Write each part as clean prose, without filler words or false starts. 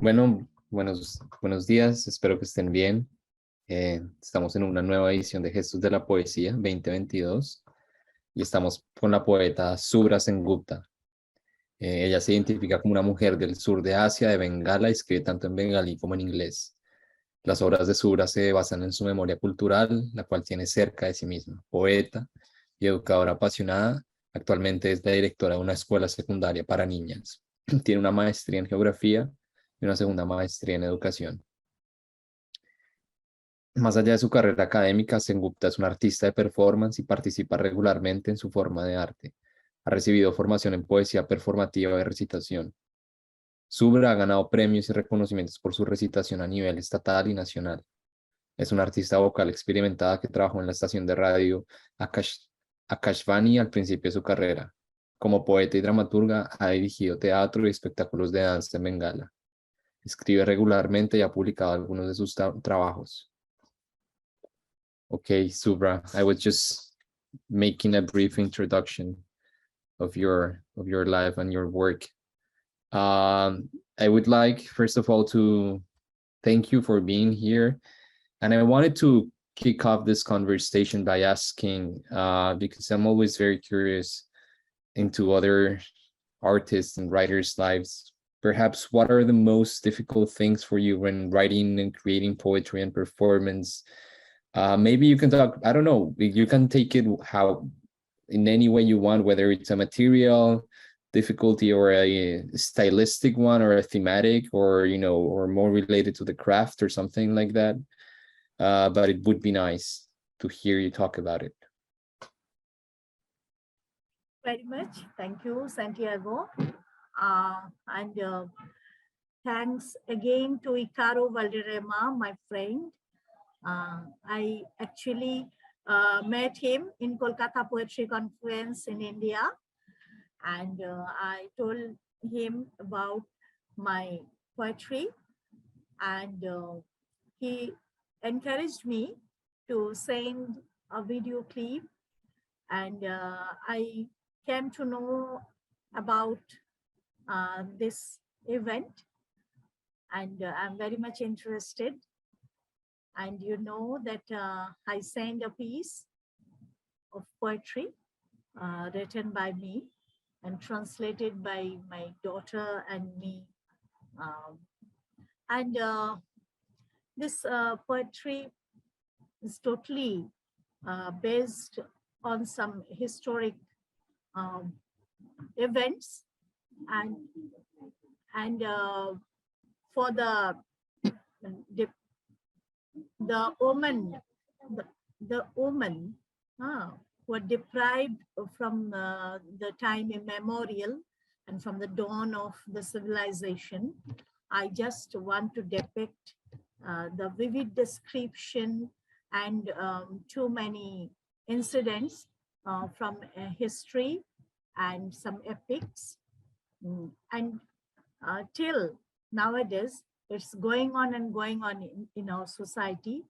Bueno, buenos días, espero que estén bien. Estamos en una nueva edición de Gestos de la Poesía 2022 y estamos con la poeta Subhra Sengupta. Ella se identifica como una mujer del sur de Asia, de Bengala, y escribe tanto en bengalí como en inglés. Las obras de Subhra se basan en su memoria cultural, la cual tiene cerca de sí misma. Poeta y educadora apasionada, actualmente es la directora de una escuela secundaria para niñas. Tiene una maestría en geografía y una segunda maestría en educación. Más allá de su carrera académica, Sengupta es un artista de performance y participa regularmente en su forma de arte. Ha recibido formación en poesía performativa y recitación. Subhra ha ganado premios y reconocimientos por su recitación a nivel estatal y nacional. Es una artista vocal experimentada que trabajó en la estación de radio Akashvani al principio de su carrera. Como poeta y dramaturga, ha dirigido teatro y espectáculos de danza en Bengala. Escribe regularmente y ha publicado algunos de sus trabajos. Okay, Subhra, I was just making a brief introduction of your life and your work. I would like, first of all, to thank you for being here. And I wanted to kick off this conversation by asking, because I'm always very curious into other artists and writers' lives, perhaps what are the most difficult things for you when writing and creating poetry and performance? Maybe you can talk, I don't know, you can take it how in any way you want, whether it's a material difficulty or a stylistic one or a thematic or, you know, or more related to the craft or something like that. But it would be nice to hear you talk about it. Very much. Thank you, Santiago. And thanks again to Icaro Valderrama, my friend. I actually met him in Kolkata Poetry Conference in India. And I told him about my poetry. And he encouraged me to send a video clip. And I came to know about this event, and I'm very much interested. And you know that I sent a piece of poetry written by me and translated by my daughter and me. And this poetry is totally based on some historic events, and for the woman were deprived from the time immemorial and from the dawn of the civilization. I just want to depict the vivid description and too many incidents from history and some epics. And till nowadays, it's going on and going on in our society.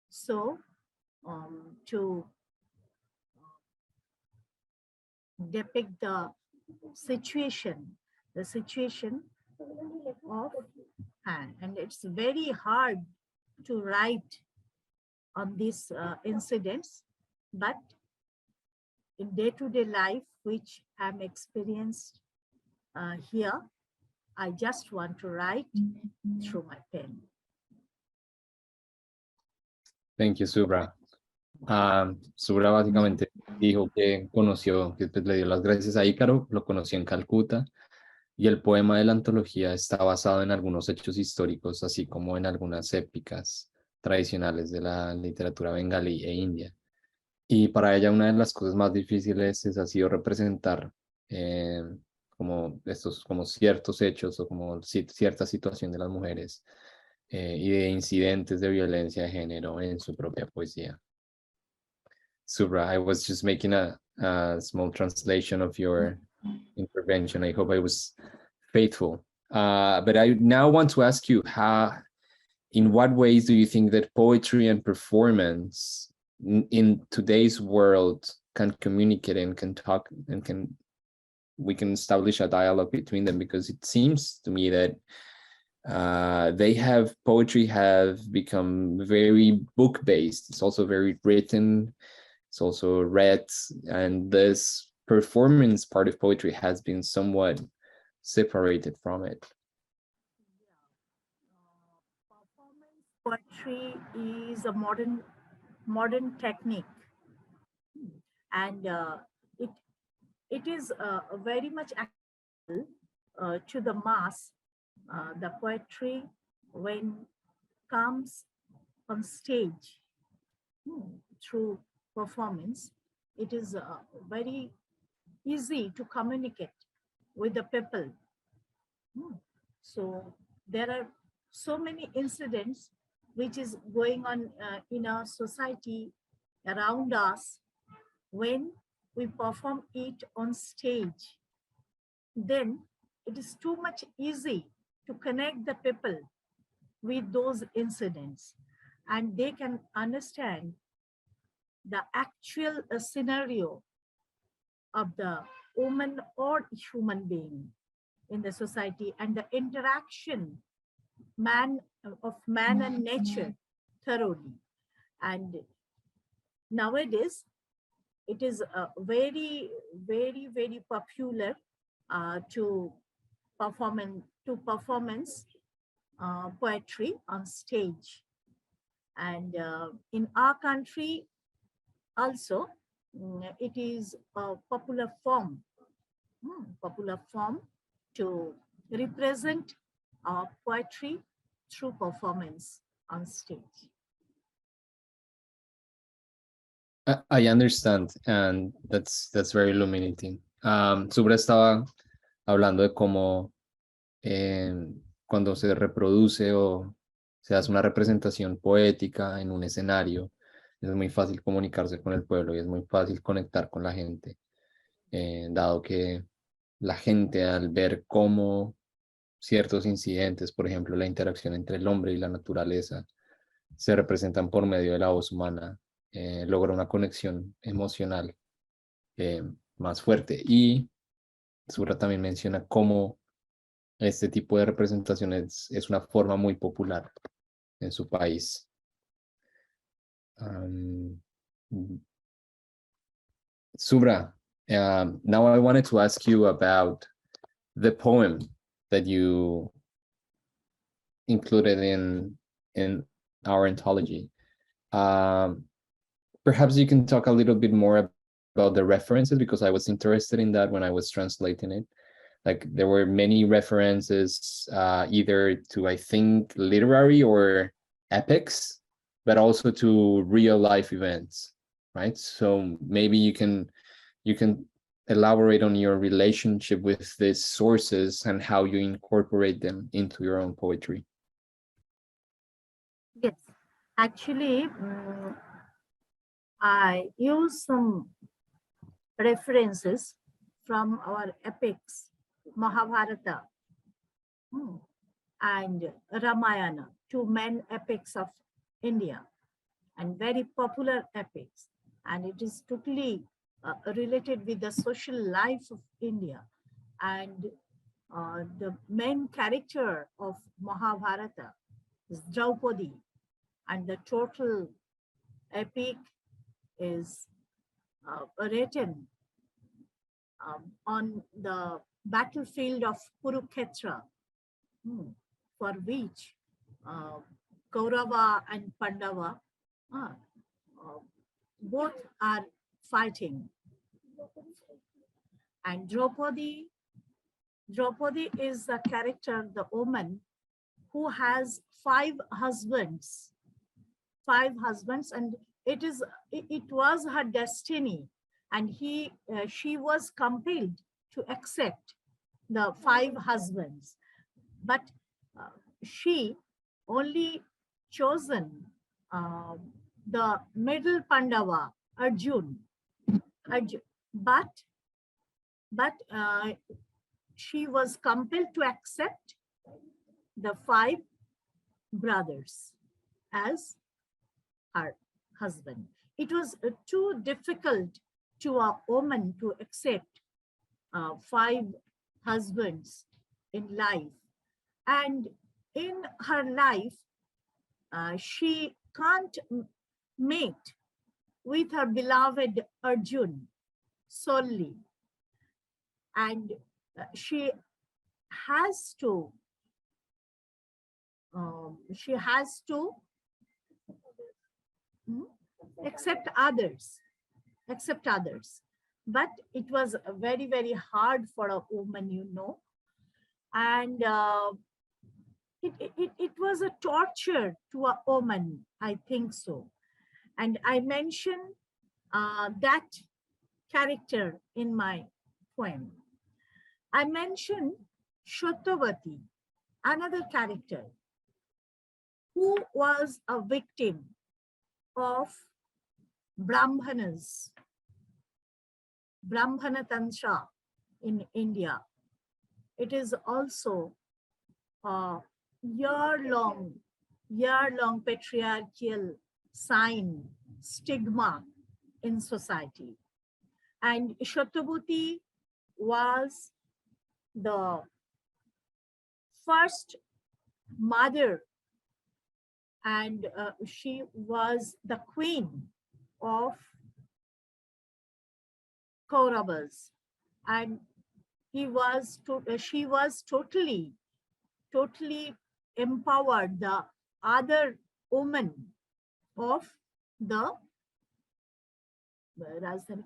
So to depict the situation of, and it's very hard to write on these incidents, but in day-to-day life, which I'm experienced here, I just want to write through my pen. Thank you, Subhra. Subhra básicamente dijo que conoció, que le dio las gracias a Ícaro, lo conoció en Calcuta, y el poema de la antología está basado en algunos hechos históricos, así como en algunas épicas tradicionales de la literatura bengalí e india. Y para ella una de las cosas más difíciles ha sido representar como ciertos hechos o como cierta situación de las mujeres y de incidentes de violencia de género en su propia poesía. Subhra, I was just making a small translation of your intervention. I hope I was faithful. But I now want to ask you, in what ways do you think that poetry and performance in today's world can communicate and can talk and we can establish a dialogue between them? Because it seems to me that Poetry have become very book-based. It's also very written, it's also read, and this performance part of poetry has been somewhat separated from it. Performance poetry is a modern technique, and it is very much accessible to the mass. The poetry, when comes on stage through performance, it is very easy to communicate with the people. So there are so many incidents which is going on in our society around us. When we perform it on stage, then it is too much easy to connect the people with those incidents, and they can understand the actual scenario of the woman or human being in the society, and the interaction of man and nature thoroughly. And nowadays, it is very, very, very popular to performance poetry on stage. And in our country also, it is a popular form to represent poetry through performance on stage. I understand, and that's very illuminating. Subhra estaba hablando de cómo cuando se reproduce o se hace una representación poética en un escenario, es muy fácil comunicarse con el pueblo y es muy fácil conectar con la gente, dado que la gente, al ver cómo ciertos incidentes, por ejemplo, la interacción entre el hombre y la naturaleza, se representan por medio de la voz humana, logra una conexión emocional más fuerte. Y Subhra también menciona cómo este tipo de representaciones es una forma muy popular en su país. Subhra, now I wanted to ask you about the poem that you included in our anthology. Perhaps you can talk a little bit more about the references, because I was interested in that when I was translating it. Like, there were many references, either to, I think, literary or epics, but also to real life events, right? So maybe you can elaborate on your relationship with these sources and how you incorporate them into your own poetry. Yes, actually, I use some references from our epics, Mahabharata and Ramayana, two main epics of India, and very popular epics. And it is totally related with the social life of India. And the main character of Mahabharata is Draupadi, and the total epic is written on the battlefield of Kurukshetra, for which Kaurava and Pandava both are fighting. And Draupadi is the character, the woman who has five husbands, and it was her destiny, and she was compelled to accept the five husbands, but she only chosen the middle Pandava, Arjun, but she was compelled to accept the five brothers as her husband. It was too difficult to a woman to accept five husbands in life. And in her life, she can't mate with her beloved Arjun solely. And she has to accept others. But it was very, very hard for a woman, you know. And it was a torture to a woman, I think so. And I mentioned that character in my poem. I mentioned Shottavati, another character, who was a victim of Brahmana Tantra in India. It is also a year-long patriarchal sign, stigma in society. And Shottavati was the first mother, and she was the queen of Kauravas, and she was totally empowered the other women of the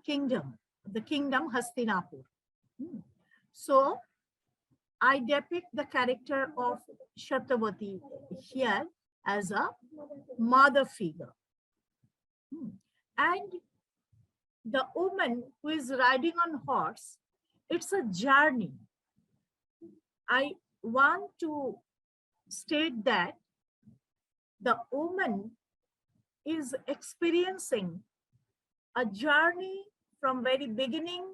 kingdom Hastinapur. So I depict the character of Shottavati here as a mother figure. And the woman who is riding on horse, it's a journey. I want to state that the woman is experiencing a journey from very beginning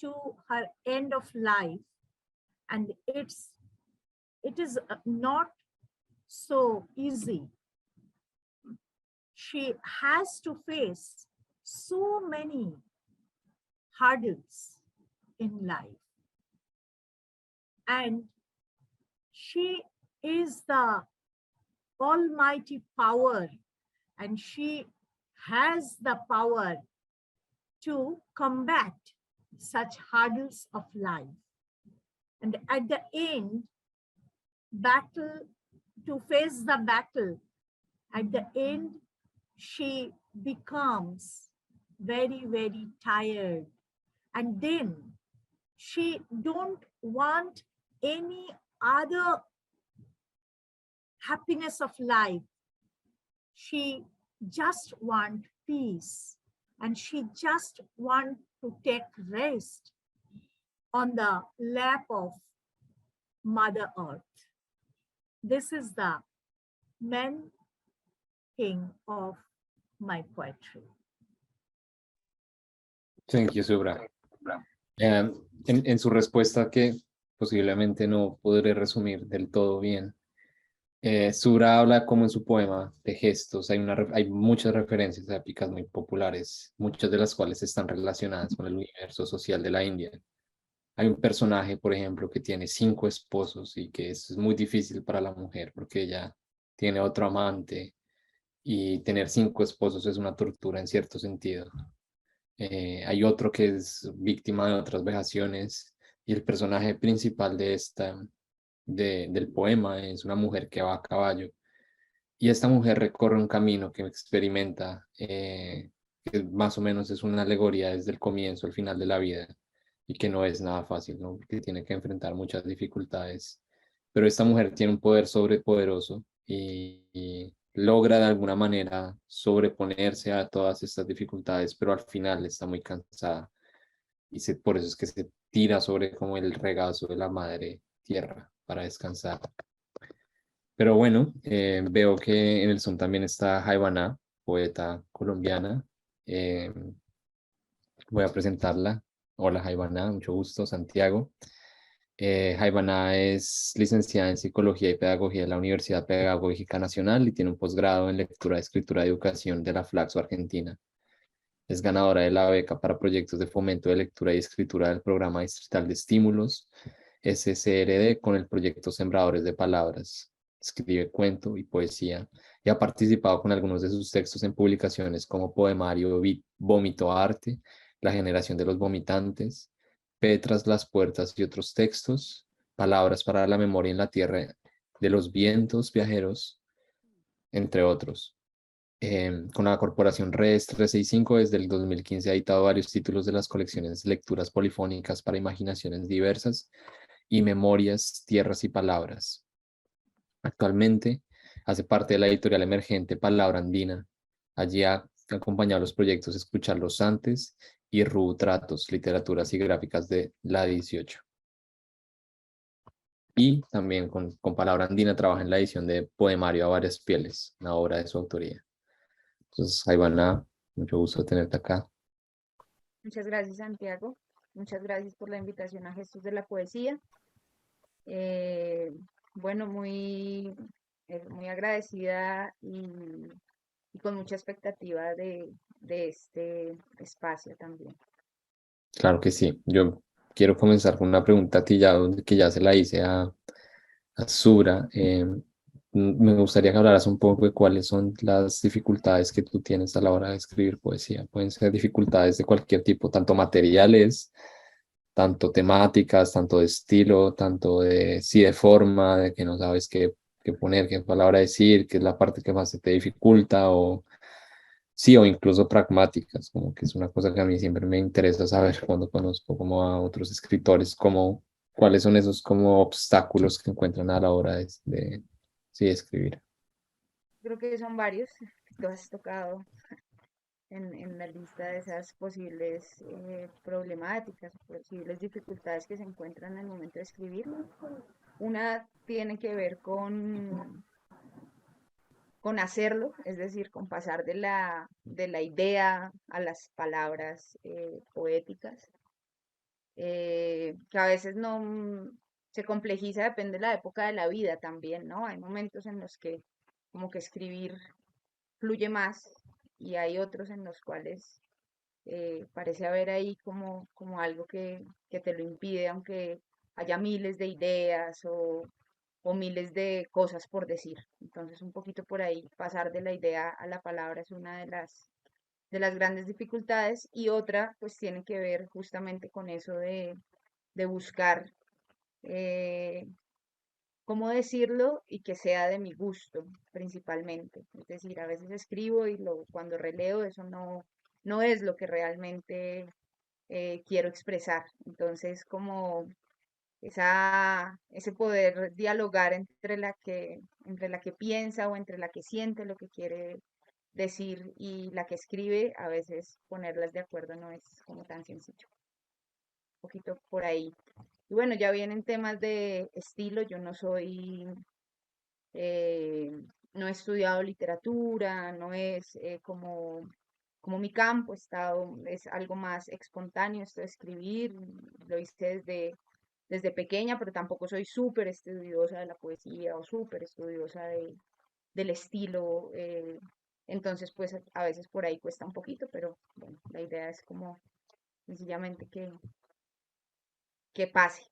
to her end of life, and it is not so easy. She has to face so many hurdles in life, and she is the almighty power, and she has the power to combat such hurdles of life. And at the end, to face the battle, at the end, she becomes very, very tired. And then she don't want any other happiness of life. She just wants peace, and she just wants to take rest on the lap of Mother Earth. This is the main thing of my poetry. Thank you, Subhra. En su respuesta, que posiblemente no podré resumir del todo bien, Subhra habla como en su poema de gestos. Hay muchas referencias épicas muy populares, muchas de las cuales están relacionadas con el universo social de la India. Hay un personaje, por ejemplo, que tiene 5 esposos y que es muy difícil para la mujer porque ella tiene otro amante, y tener 5 esposos es una tortura en cierto sentido. Hay otro que es víctima de otras vejaciones, y el personaje principal del poema es una mujer que va a caballo, y esta mujer recorre un camino que experimenta, que más o menos es una alegoría desde el comienzo al final de la vida, y que no es nada fácil, ¿no? Porque tiene que enfrentar muchas dificultades, pero esta mujer tiene un poder sobrepoderoso y logra de alguna manera sobreponerse a todas estas dificultades, pero al final está muy cansada, y por eso es que se tira sobre como el regazo de la madre tierra para descansar. Pero bueno, veo que en el son también está Jaibaná, poeta colombiana. Voy a presentarla. Hola Jaibaná, mucho gusto, Santiago. Jaibaná es licenciada en Psicología y Pedagogía de la Universidad Pedagógica Nacional y tiene un posgrado en Lectura, Escritura y Educación de la Flaxo Argentina. Es ganadora de la beca para proyectos de fomento de lectura y escritura del Programa Distrital de Estímulos, SCRD, con el proyecto Sembradores de Palabras. escribe cuento y poesía y ha participado con algunos de sus textos en publicaciones como Poemario Vómito Arte, La generación de los vomitantes, P tras las puertas y otros textos, Palabras para la memoria en la tierra de los vientos viajeros, entre otros. Con la corporación Redes 365 desde el 2015 ha editado varios títulos de las colecciones Lecturas Polifónicas para Imaginaciones Diversas y Memorias, Tierras y Palabras. Actualmente hace parte de la editorial emergente Palabra Andina. Allí ha acompañado los proyectos Escucharlos Antes y Tratos, Literaturas y Gráficas de la 18. Y también con Palabra Andina trabaja en la edición de Poemario a varias pieles, una obra de su autoría. Entonces, Jaibaná, mucho gusto tenerte acá. Muchas gracias, Santiago. Muchas gracias por la invitación a Gestos de la Poesía. Eh, bueno, muy agradecida y con mucha expectativa de este espacio también. Claro que sí. Yo quiero comenzar con una pregunta a ti ya, que ya se la hice a Subhra. Me gustaría que hablaras un poco de cuáles son las dificultades que tú tienes a la hora de escribir poesía. Pueden ser dificultades de cualquier tipo, tanto materiales, tanto temáticas, tanto de estilo, tanto de, sí, de forma, de que no sabes qué poner, qué palabra decir, qué es la parte que más se te dificulta, o sí, o incluso pragmáticas, como que es una cosa que a mí siempre me interesa saber cuando conozco como a otros escritores, como cuáles son esos como obstáculos que encuentran a la hora sí, escribir. Creo que son varios que tú has tocado en la lista de esas posibles problemáticas, posibles dificultades que se encuentran en el momento de escribir. Una tiene que ver con hacerlo, es decir, con pasar de la idea a las palabras poéticas, que a veces no se complejiza, depende de la época de la vida también, ¿no? Hay momentos en los que como que escribir fluye más y hay otros en los cuales parece haber ahí como algo que te lo impide, aunque haya miles de ideas o miles de cosas por decir. Entonces, un poquito por ahí, pasar de la idea a la palabra es una de las grandes dificultades y otra, pues tiene que ver justamente con eso de buscar eh, cómo decirlo y que sea de mi gusto, principalmente. Es decir, a veces escribo y cuando releo eso no es lo que realmente quiero expresar. Entonces, como ese poder dialogar entre la que piensa o entre la que siente lo que quiere decir y la que escribe, a veces ponerlas de acuerdo no es como tan sencillo. Un poquito por ahí. Y bueno, ya vienen temas de estilo, yo no soy, eh, no he estudiado literatura, no es como mi campo, es algo más espontáneo esto de escribir, lo hice desde pequeña, pero tampoco soy súper estudiosa de la poesía o súper estudiosa del estilo. Entonces, pues a veces por ahí cuesta un poquito, pero bueno, la idea es como sencillamente que pase.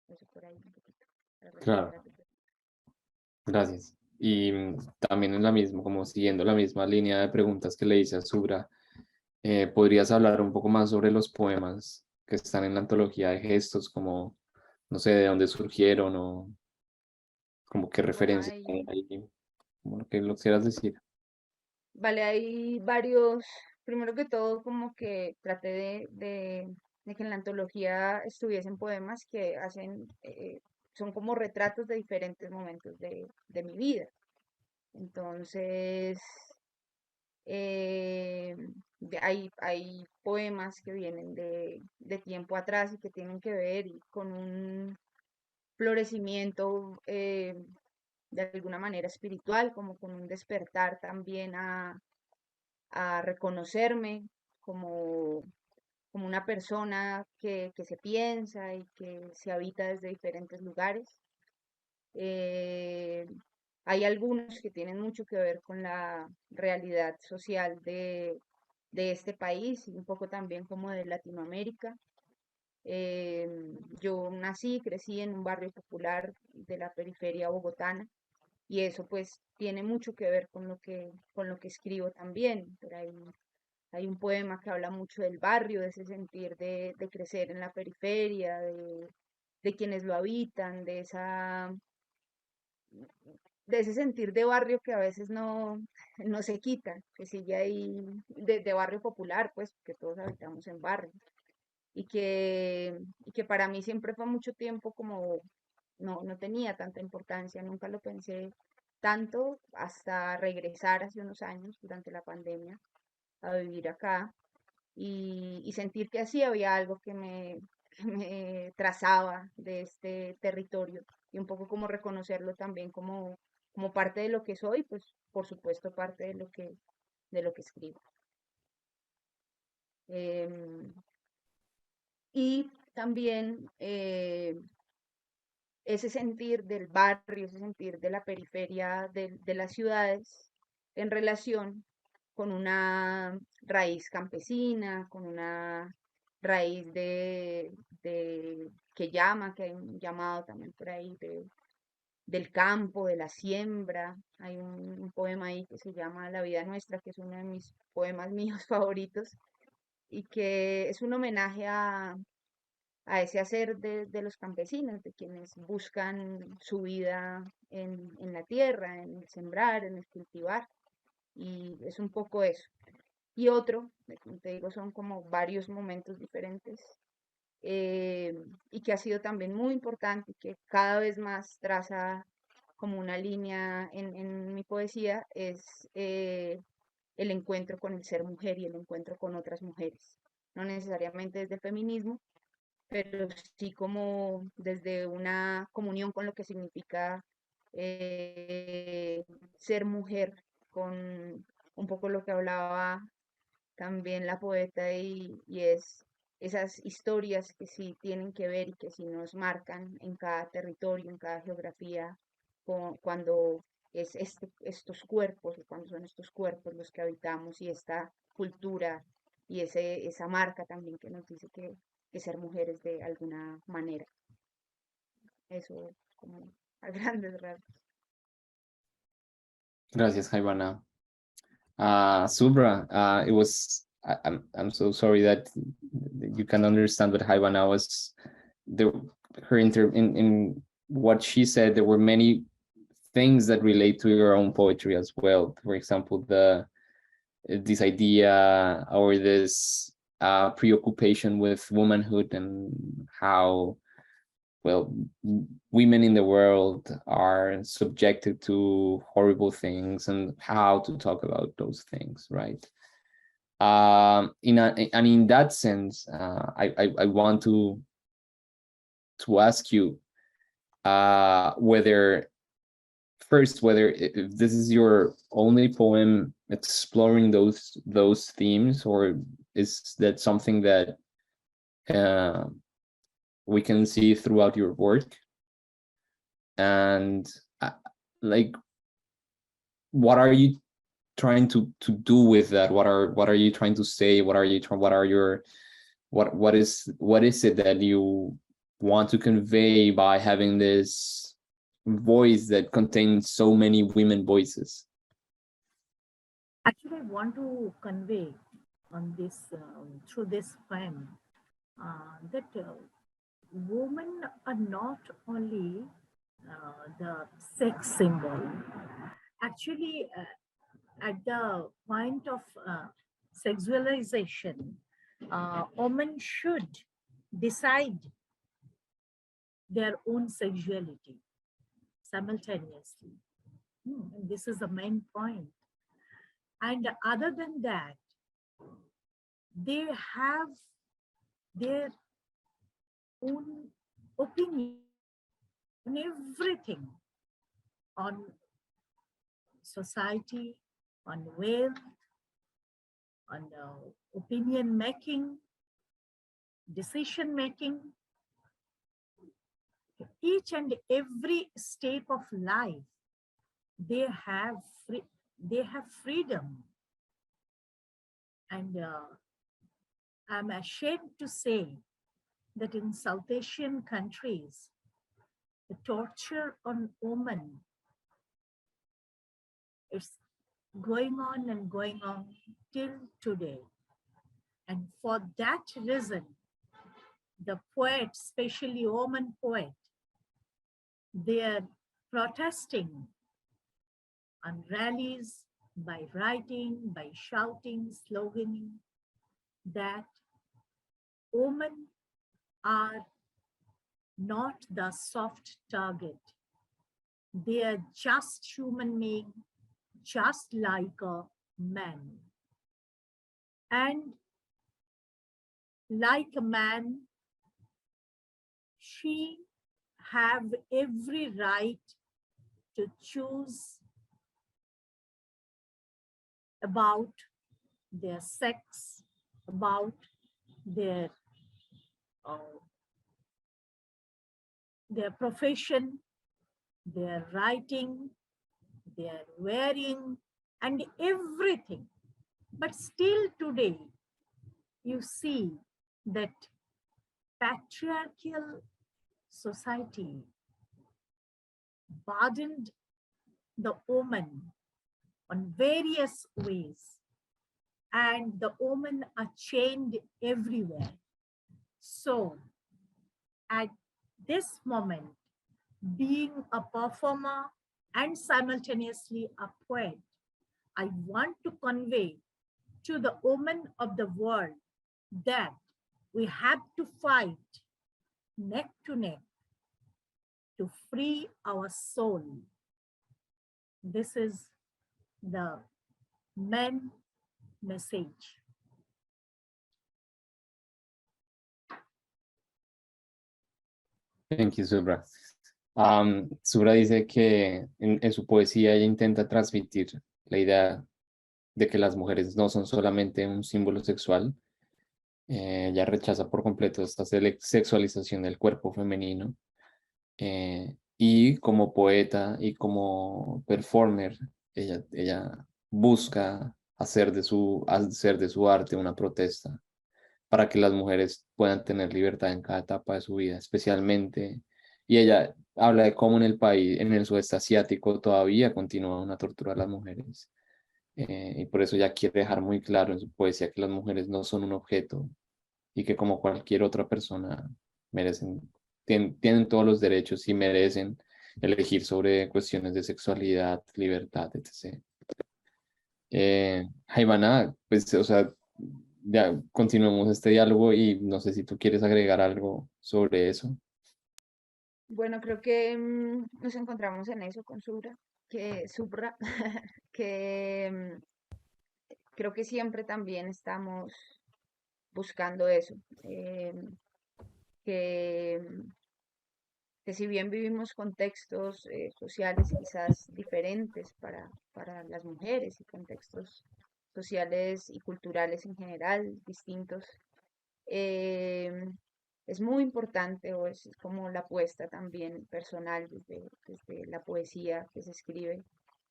Eso por ahí un poquito para Claro, responder a tu pregunta. gracias. Y también en la misma, como siguiendo la misma línea de preguntas que le hice a Subhra, ¿podrías hablar un poco más sobre los poemas que están en la antología de Gestos, como, no sé, de dónde surgieron o como qué Bueno, referencias hay ahí, como lo quieras decir? vale, hay varios, primero que todo, como que traté de que en la antología estuviesen poemas que son como retratos de diferentes momentos de mi vida. Entonces, eh, hay poemas que vienen de tiempo atrás y que tienen que ver con un florecimiento de alguna manera espiritual, como con un despertar también a reconocerme como, como una persona que se piensa y que se habita desde diferentes lugares. Eh, Hay algunos que tienen mucho que ver con la realidad social de este país y un poco también como de Latinoamérica. Yo nací, crecí en un barrio popular de la periferia bogotana y eso pues tiene mucho que ver con lo que escribo también. Por ahí hay un poema que habla mucho del barrio, de ese sentir de crecer en la periferia, de quienes lo habitan, de ese sentir de barrio que a veces no se quita, que sigue ahí, de barrio popular, pues, que todos habitamos en barrio. Y que para mí siempre fue mucho tiempo como no tenía tanta importancia, nunca lo pensé tanto hasta regresar hace unos años durante la pandemia a vivir acá y sentir que así había algo que me trazaba de este territorio y un poco como reconocerlo también como parte de lo que soy, pues por supuesto parte de lo que escribo. Em, y también ese sentir del barrio, ese sentir de la periferia de las ciudades en relación con una raíz campesina, con una raíz que hay un llamado también por ahí del campo, de la siembra. Hay un poema ahí que se llama La vida nuestra, que es uno de mis poemas míos favoritos y que es un homenaje a ese hacer de los campesinos, de quienes buscan su vida en la tierra, en el sembrar, en el cultivar, y es un poco eso. Y otro, como te digo, son como varios momentos diferentes, y que ha sido también muy importante y que cada vez más traza como una línea en mi poesía, es el encuentro con el ser mujer y el encuentro con otras mujeres. No necesariamente desde el feminismo, pero sí como desde una comunión con lo que significa ser mujer, con un poco lo que hablaba también la poeta y es esas historias que sí tienen que ver y que sí nos marcan en cada territorio, en cada geografía, cuando es estos cuerpos, o cuando son estos cuerpos los que habitamos y esta cultura y esa marca también que nos dice que ser mujeres de alguna manera. Eso como a grandes rasgos. Gracias, Jaibaná. Subhra, I'm so sorry that you can understand what Jaibaná was in what she said. There were many things that relate to your own poetry as well. For example, this idea or this preoccupation with womanhood and how, well, women in the world are subjected to horrible things and how to talk about those things, right? And in that sense, I want to ask you whether if this is your only poem exploring those themes, or is that something that we can see throughout your work, and like, what are you trying to do with that? What are you trying to say? What is it that you want to convey by having this voice that contains so many women voices? Actually, I want to convey on this through this poem that women are not only the sex symbol. Actually, at the point of sexualization, women should decide their own sexuality simultaneously. And this is the main point. And other than that, they have their own opinion on everything, on society, on wealth, on opinion making, decision making. Each and every step of life, they have freedom. And I'm ashamed to say that in South Asian countries, the torture on women is going on and going on till today. And for that reason, the poet, especially woman poet, they are protesting on rallies by writing, by shouting, sloganing that women are not the soft target. They are just human being, just like a man. And like a man, she have every right to choose about their sex, about their profession, their writing, their wearing, and everything. But still today, you see that patriarchal society burdened the woman on various ways, and the women are chained everywhere. So at this moment, being a performer and simultaneously a poet, I want to convey to the women of the world that we have to fight neck to neck to free our soul. This is the main message. Thank you, Subhra. Subhra dice que en su poesía ella intenta transmitir la idea de que las mujeres no son solamente un símbolo sexual. Ella rechaza por completo esta sexualización del cuerpo femenino. Y como poeta y como performer, ella busca hacer de su arte una protesta para que las mujeres puedan tener libertad en cada etapa de su vida, especialmente, y ella habla de cómo en el país, en el sudeste asiático, todavía continúa una tortura a las mujeres, y por eso ella quiere dejar muy claro en su poesía que las mujeres no son un objeto y que como cualquier otra persona tienen todos los derechos y merecen elegir sobre cuestiones de sexualidad, libertad, etc. Jaibaná, pues, o sea, ya continuemos este diálogo y no sé si tú quieres agregar algo sobre eso. Bueno, creo que nos encontramos en eso con Subhra, que creo que siempre también estamos buscando eso, que, que si bien vivimos contextos sociales quizás diferentes para las mujeres y contextos sociales y culturales en general distintos, es muy importante, o es como la apuesta también personal desde la poesía que se escribe,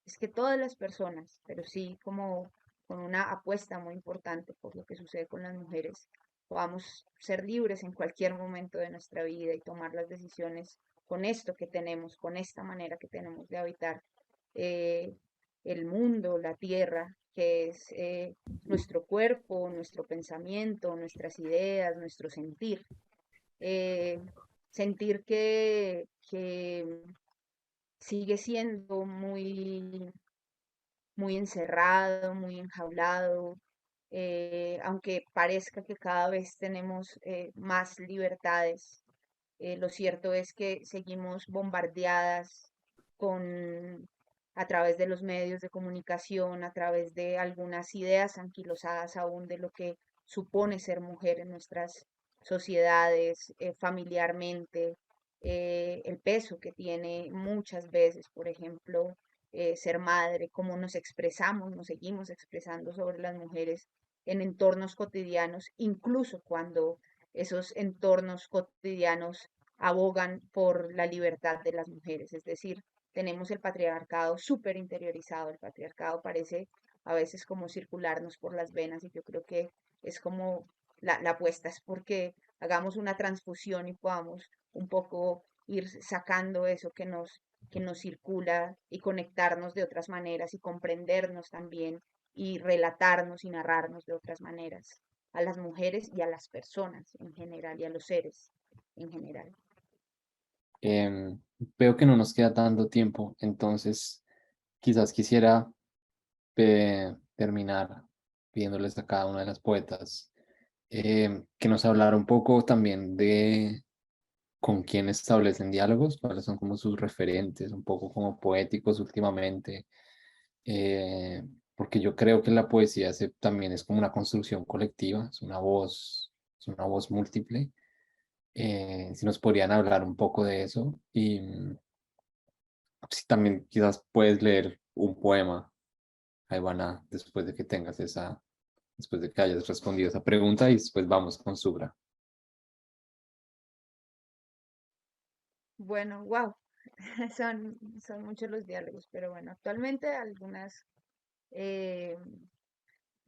es que todas las personas, pero sí como con una apuesta muy importante por lo que sucede con las mujeres, podamos ser libres en cualquier momento de nuestra vida y tomar las decisiones con esto que tenemos, con esta manera que tenemos de habitar eh, el mundo, la tierra, que es nuestro cuerpo, nuestro pensamiento, nuestras ideas, nuestro sentir. Sentir que sigue siendo muy encerrado, muy enjaulado, aunque parezca que cada vez tenemos más libertades. Lo cierto es que seguimos bombardeadas a través de los medios de comunicación, a través de algunas ideas anquilosadas aún de lo que supone ser mujer en nuestras sociedades, familiarmente, el peso que tiene muchas veces, por ejemplo, ser madre, cómo nos expresamos, nos seguimos expresando sobre las mujeres en entornos cotidianos, incluso cuando esos entornos cotidianos abogan por la libertad de las mujeres. Es decir, tenemos el patriarcado súper interiorizado, el patriarcado parece a veces como circularnos por las venas y yo creo que es como la apuesta es porque hagamos una transfusión y podamos un poco ir sacando eso que nos circula y conectarnos de otras maneras y comprendernos también y relatarnos y narrarnos de otras maneras a las mujeres y a las personas en general y a los seres en general. Em, Veo que no nos queda tanto tiempo, entonces quizás quisiera terminar pidiéndoles a cada una de las poetas que nos hablara un poco también de con quién establecen diálogos, cuáles son como sus referentes, un poco como poéticos últimamente, porque yo creo que la poesía también es como una construcción colectiva, es una voz múltiple. Si nos podrían hablar un poco de eso y si también quizás puedes leer un poema, Jaibaná, después de que hayas respondido esa pregunta y después vamos con Subhra. Bueno, wow, son muchos los diálogos, pero bueno, actualmente algunas eh,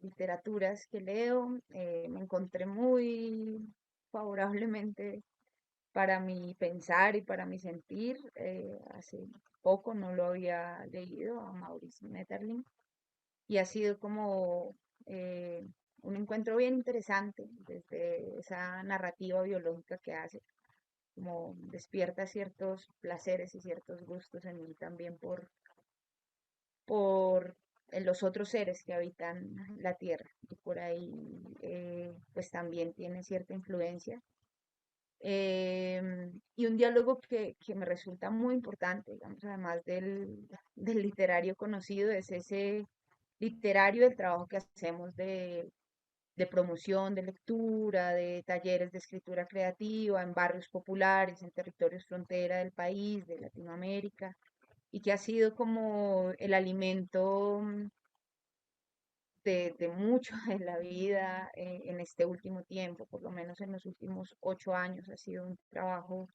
literaturas que leo me encontré muy favorablemente para mi pensar y para mi sentir. Hace poco no lo había leído a Maurice Maeterlinck y ha sido como eh, un encuentro bien interesante desde esa narrativa biológica que hace, como despierta ciertos placeres y ciertos gustos en mí también por los otros seres que habitan la Tierra y por ahí pues también tiene cierta influencia. Y un diálogo que me resulta muy importante, digamos, además del literario conocido, es ese literario, el trabajo que hacemos de promoción, de lectura, de talleres de escritura creativa en barrios populares, en territorios frontera del país, de Latinoamérica, y que ha sido como el alimento de mucho en la vida en este último tiempo, por lo menos en los últimos 8 años, ha sido un trabajo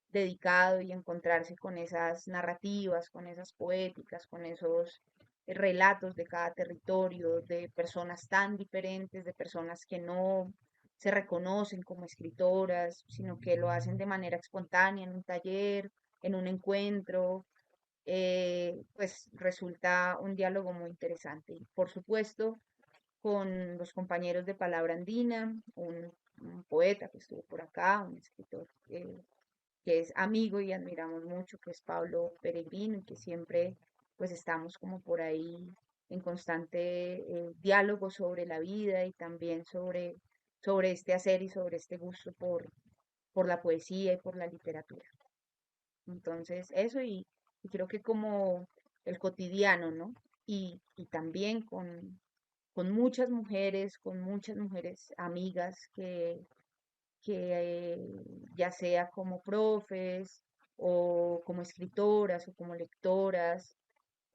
dedicado y encontrarse con esas narrativas, con esas poéticas, con esos relatos de cada territorio, de personas tan diferentes, de personas que no se reconocen como escritoras, sino que lo hacen de manera espontánea en un taller, en un encuentro, pues resulta un diálogo muy interesante. Y por supuesto, con los compañeros de Palabra Andina, un poeta que estuvo por acá, un escritor que es amigo y admiramos mucho, que es Pablo Peregrino, y que siempre pues estamos como por ahí en constante diálogo sobre la vida y también sobre este hacer y sobre este gusto por la poesía y por la literatura. Entonces, eso y creo que como el cotidiano, ¿no? Y también con muchas mujeres amigas que ya sea como profes o como escritoras o como lectoras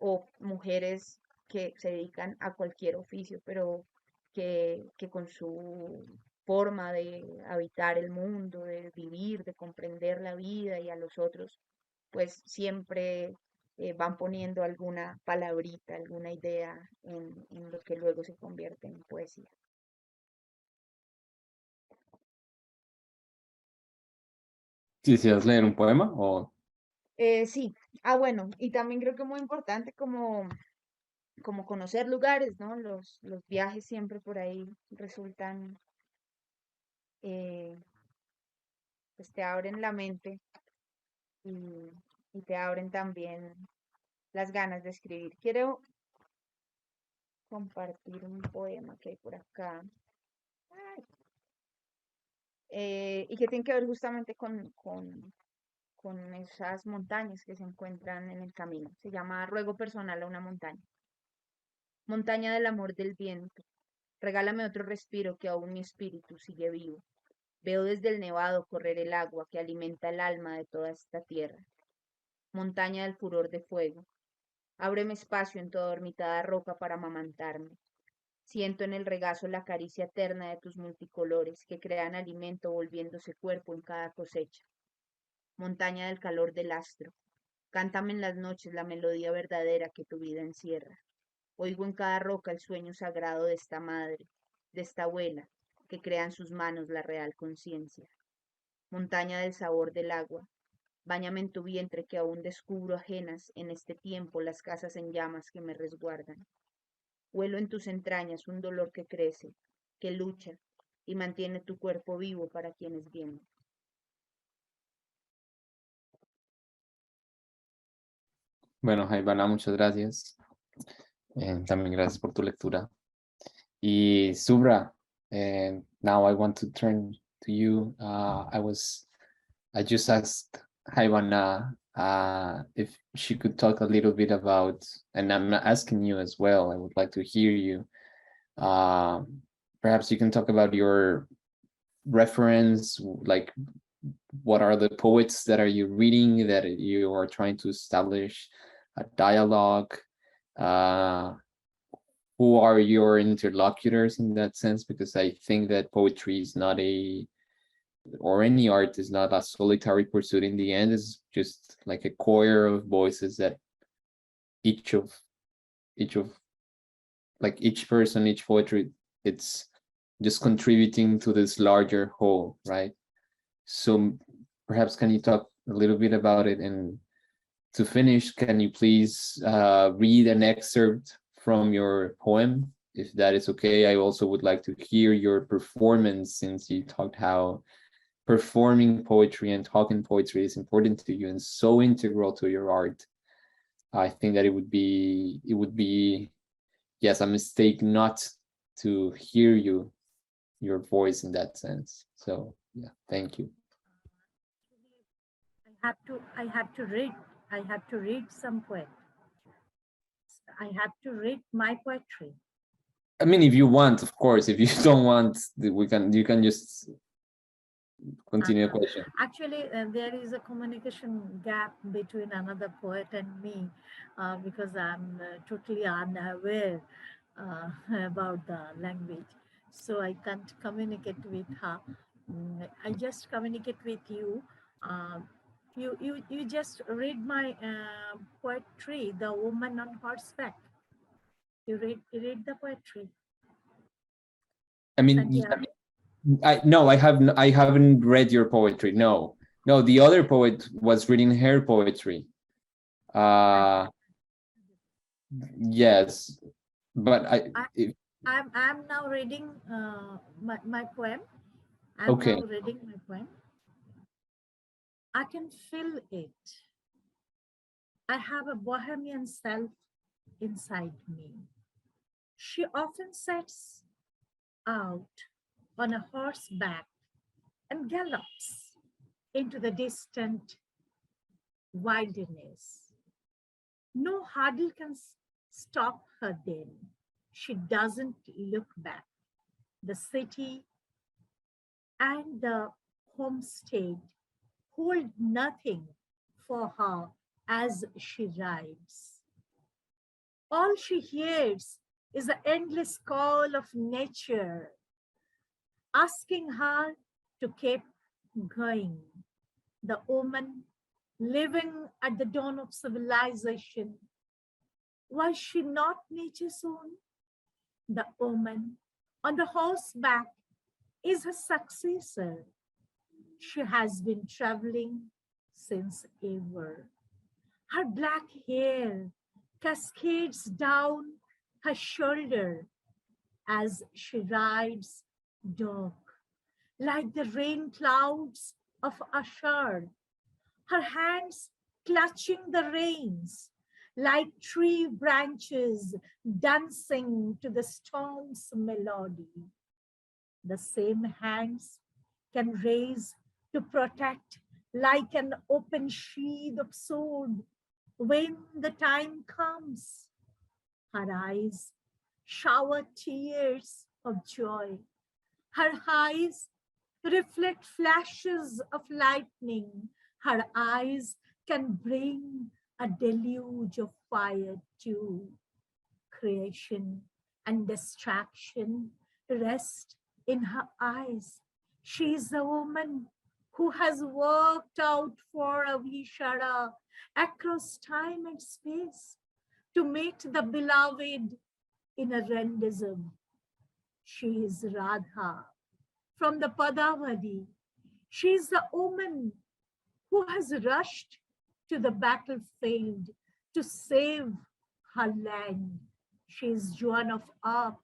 o mujeres que se dedican a cualquier oficio, pero que con su forma de habitar el mundo, de vivir, de comprender la vida y a los otros, pues siempre van poniendo alguna palabrita, alguna idea en lo que luego se convierte en poesía. ¿Quisieras leer un poema o Sí, ah bueno, y también creo que muy importante como conocer lugares, ¿no? Los viajes siempre por ahí resultan, eh, pues te abren la mente y, y te abren también las ganas de escribir. Quiero compartir un poema que hay por acá y que tiene que ver justamente con esas montañas que se encuentran en el camino. Se llama Ruego personal a una montaña. Montaña del amor del viento, regálame otro respiro que aún mi espíritu sigue vivo. Veo desde el nevado correr el agua que alimenta el alma de toda esta tierra. Montaña del furor de fuego, ábreme espacio en tu adormitada roca para amamantarme. Siento en el regazo la caricia eterna de tus multicolores que crean alimento volviéndose cuerpo en cada cosecha. Montaña del calor del astro, cántame en las noches la melodía verdadera que tu vida encierra. Oigo en cada roca el sueño sagrado de esta madre, de esta abuela, que crea en sus manos la real conciencia. Montaña del sabor del agua, báñame en tu vientre que aún descubro ajenas en este tiempo las casas en llamas que me resguardan. Huelo en tus entrañas un dolor que crece, que lucha y mantiene tu cuerpo vivo para quienes vienen. Bueno, Jaibaná, muchas gracias. También gracias por tu lectura. Y Subhra, now I want to turn to you. I just asked Jaibaná if she could talk a little bit about, and I'm asking you as well, I would like to hear you. Perhaps you can talk about your reference, like what are the poets that are you reading that you are trying to establish a dialogue? Who are your interlocutors in that sense? Because I think that poetry is not or any art is not a solitary pursuit. In the end, it's just like a choir of voices that each person, each poetry, it's just contributing to this larger whole, right? So perhaps can you talk a little bit about it? And to finish, can you please read an excerpt from your poem, if that is okay? I also would like to hear your performance, since you talked how performing poetry and talking poetry is important to you and so integral to your art. I think that it would be yes, a mistake not to hear your voice in that sense. So yeah, thank you. I have to read some poet. I have to read my poetry. I mean, if you want, of course. If you don't want, you can just continue the question. Actually, there is a communication gap between another poet and me because I'm totally unaware about the language. So I can't communicate with her. I just communicate with you. You just read my poetry, The Woman on Horseback. You read the poetry. I mean, I haven't read your poetry. No, the other poet was reading her poetry. Yes, but I'm now reading my poem. Okay. Now reading my poem. I can feel it. I have a bohemian self inside me. She often sets out on a horseback and gallops into the distant wilderness. No hurdle can stop her then. She doesn't look back. The city and the homestead hold nothing for her as she rides. All she hears is the endless call of nature, asking her to keep going. The woman living at the dawn of civilization, was she not nature's own? The woman on the horseback is her successor. She has been traveling since ever. Her black hair cascades down her shoulder as she rides dark, like the rain clouds of Ashar. Her hands clutching the reins, like tree branches dancing to the storm's melody. The same hands can raise to protect like an open sheath of sword when the time comes. Her eyes shower tears of joy. Her eyes reflect flashes of lightning. Her eyes can bring a deluge of fire too. Creation and distraction rest in her eyes. She is a woman who has worked out for Avishara across time and space to meet the beloved in a rendezvous. She is Radha, from the Padavadi. She is the woman who has rushed to the battlefield to save her land. She is Joan of Arc.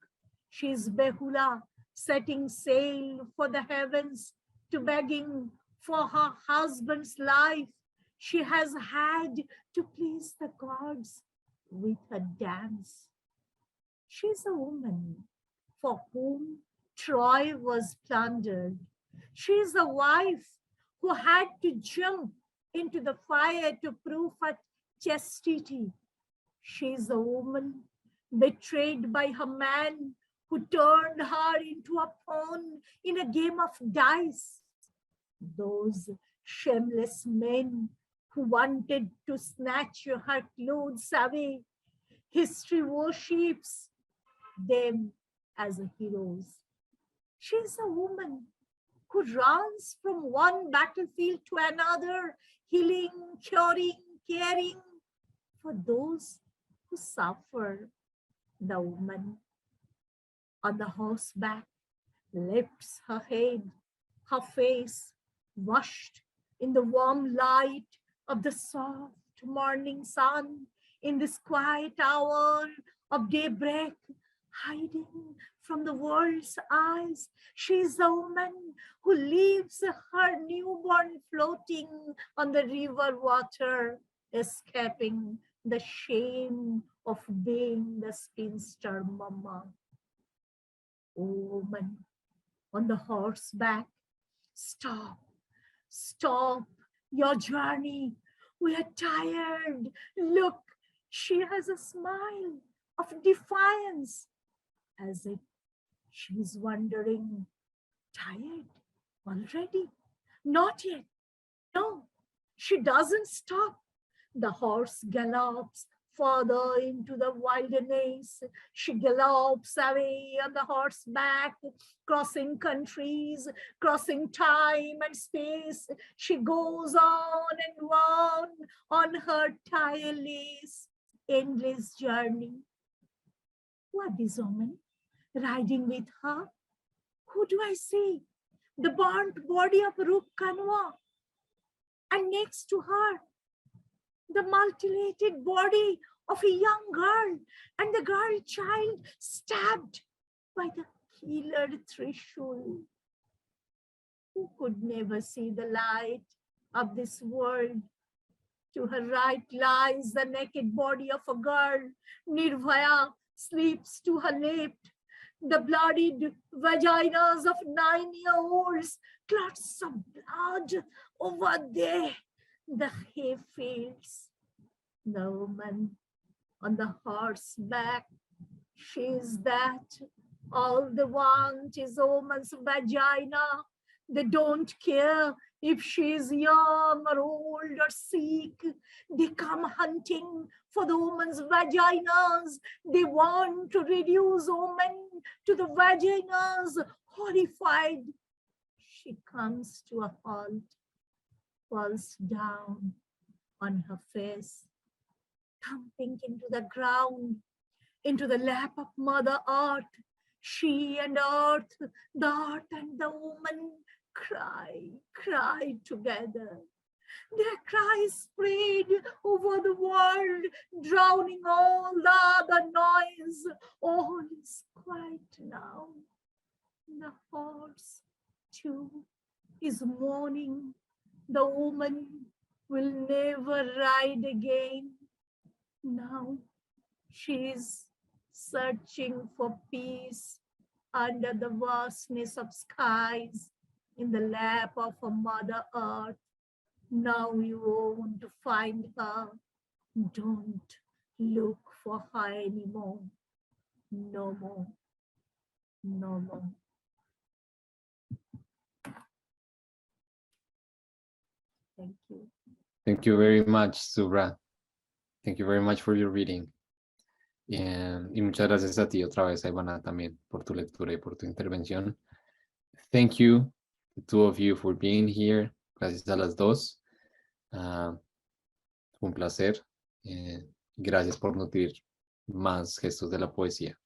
She is Behula, setting sail for the heavens to begging for her husband's life. She has had to please the gods with her dance. She is a woman for whom Troy was plundered. She is a wife who had to jump into the fire to prove her chastity. She is a woman betrayed by her man who turned her into a pawn in a game of dice. Those shameless men who wanted to snatch her clothes away, history worships them as heroes. She is a woman who runs from one battlefield to another, healing, curing, caring for those who suffer. The woman on the horseback lifts her head, her face washed in the warm light of the soft morning sun, in this quiet hour of daybreak, hiding from the world's eyes. She is a woman who leaves her newborn floating on the river water, escaping the shame of being the spinster mama. Woman on the horseback, stop, stop your journey. We are tired. Look, she has a smile of defiance, as if she's wondering, tired already? Not yet. No, she doesn't stop. The horse gallops further into the wilderness. She gallops away on the horseback, crossing countries, crossing time and space. She goes on and on her tireless, endless journey. Who are these women riding with her? Who do I see? The burnt body of Rup Kanwa. And next to her, the mutilated body of a young girl, and the girl child stabbed by the killer Trishul. Who could never see the light of this world? To her right lies the naked body of a girl. Nirvaya sleeps to her left. The bloodied vaginas of 9-year-olds, clots of blood over there. The hay fields. The woman on the horseback, she is that. All they want is a woman's vagina. They don't care if she is young or old or sick. They come hunting for the woman's vaginas. They want to reduce women to the vaginas. Horrified, she comes to a halt, falls down on her face, thumping into the ground, into the lap of Mother Earth. She and Earth, the earth and the woman cry together. Their cries spread over the world, drowning all the other noise. All is quiet now. The horse, too, is mourning. The woman will never ride again. Now she is searching for peace under the vastness of skies, in the lap of a Mother Earth. Now you want to find her. Don't look for her anymore. No more. No more. Thank you. Thank you very much, Subhra. Thank you very much for your reading. Y muchas gracias a ti otra vez, Jaibaná, también por tu lectura y por tu intervención. Thank you, the two of you, for being here. Gracias a las dos. Un placer. Gracias por nutrir más gestos de la poesía.